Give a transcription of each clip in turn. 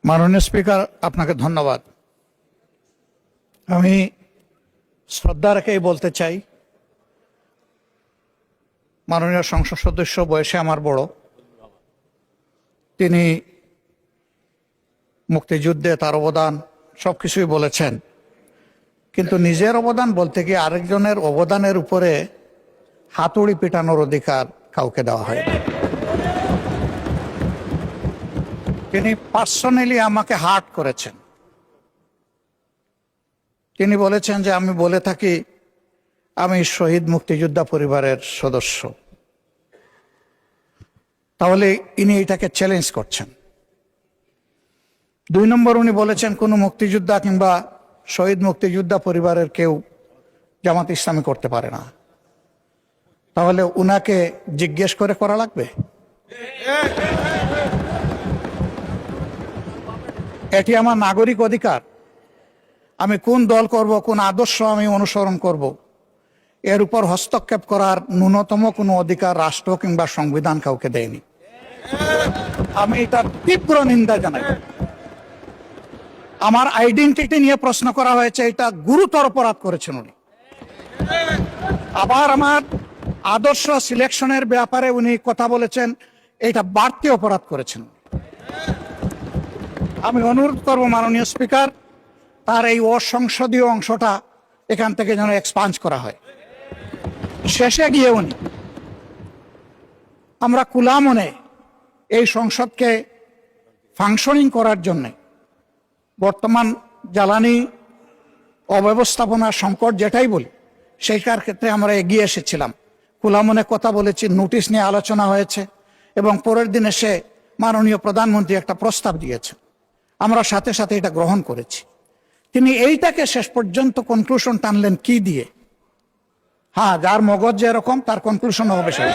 মাননীয় স্পিকার, আপনাকে ধন্যবাদ। আমি শ্রদ্ধা রেখেই বলতে চাই, মাননীয় সংসদ সদস্য বয়সে আমার বড়, তিনি মুক্তিযুদ্ধে তার অবদান সবকিছুই বলেছেন, কিন্তু নিজের অবদান বলতে গিয়ে আরেকজনের অবদানের উপরে হাতুড়ি পিটানোর অধিকার কাউকে দেওয়া হয়। তিনি পার্সোনালি আমাকে হার্ট করেছেন। তিনি বলেছেন যে আমি বলে থাকি আমি শহীদ মুক্তিযোদ্ধা পরিবারের সদস্য, তাহলে ইনি এটাকে চ্যালেঞ্জ করছেন। 2 নম্বর, উনি বলেছেন কোনো মুক্তিযোদ্ধা কিংবা শহীদ মুক্তিযোদ্ধা পরিবারের কেউ জামাত ইসলামী করতে পারে না। তাহলে উনাকে জিজ্ঞেস করে করা লাগবে? এটি আমার নাগরিক অধিকার। আমি কোন দল করব, কোন আদর্শ আমি অনুসরণ করব, এর উপর হস্তক্ষেপ করার ন্যূনতম কোনো অধিকার রাষ্ট্র কিংবা সংবিধান কাউকে দেয়নি। আমি এটার তীব্র নিন্দা জানাই। আমার আইডেন্টিটি নিয়ে প্রশ্ন করা হয়েছে, এটা গুরুতর অপরাধ করেছেন উনি। আবার আমার আদর্শ সিলেকশনের ব্যাপারে উনি কথা বলেছেন, এটা বাড়তি অপরাধ করেছেন। আমি অনুরোধ করব মাননীয় স্পিকার, তার এই অসংসদীয় অংশটা এখান থেকে যেন এক্সপাঞ্জ করা হয়। শেষে গিয়ে উনি আমরা খোলা মনে এই সংসদকে ফাংশনিং করার জন্য বর্তমান জ্বালানি অব্যবস্থাপনা সংকট যেটাই বলি, সেইটার ক্ষেত্রে আমরা এগিয়ে এসেছিলাম। খোলা মনে কথা বলেছি, নোটিশ নিয়ে আলোচনা হয়েছে এবং পরের দিন এসে মাননীয় প্রধানমন্ত্রী একটা প্রস্তাব দিয়েছেন, আমরা সাথে সাথে এটা গ্রহণ করেছি। তিনি এইটাকে শেষ পর্যন্ত কনক্লুশন টানলেন কি দিয়ে? হ্যাঁ, যার মগজ যেরকম তার কনক্লুশন হবে সেটা।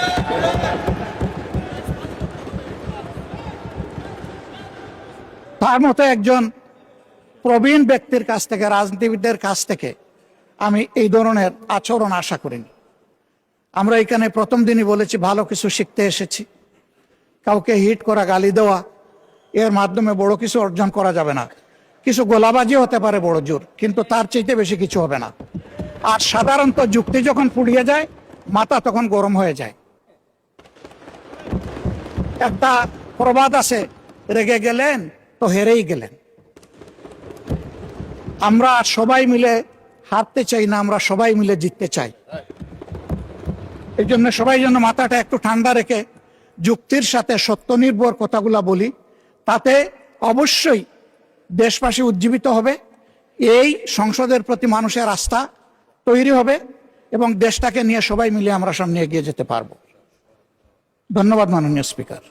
তার মতো একজন প্রবীণ ব্যক্তির কাছ থেকে, রাজনীতিবিদদের কাছ থেকে আমি এই ধরনের আচরণ আশা করিনি। আমরা এখানে প্রথম দিনই বলেছি ভালো কিছু শিখতে এসেছি। কাউকে হিট করা, গালি দেওয়া, এর মাধ্যমে বড় কিছু অর্জন করা যাবে না। কিছু গোলাবাজি হতে পারে বড় জোর, কিন্তু তার চাইতে বেশি কিছু হবে না। আর সাধারণত যুক্তি যখন পুড়িয়ে যায়, মাথা তখন গরম হয়ে যায়। একটা প্রবাদ আছে, রেগে গেলেন তো হেরেই গেলেন। আমরা সবাই মিলে হারতে চাই না, আমরা সবাই মিলে জিততে চাই। এই জন্য সবাই যেন মাথাটা একটু ঠান্ডা রেখে যুক্তির সাথে সত্য নির্ভর কথাগুলা বলি, তাতে অবশ্যই দেশবাসী উজ্জীবিত হবে, এই সংসদের প্রতি মানুষের আস্থা তৈরি হবে এবং দেশটাকে নিয়ে সবাই মিলে আমরা সামনে এগিয়ে যেতে পারবো। ধন্যবাদ মাননীয় স্পিকার।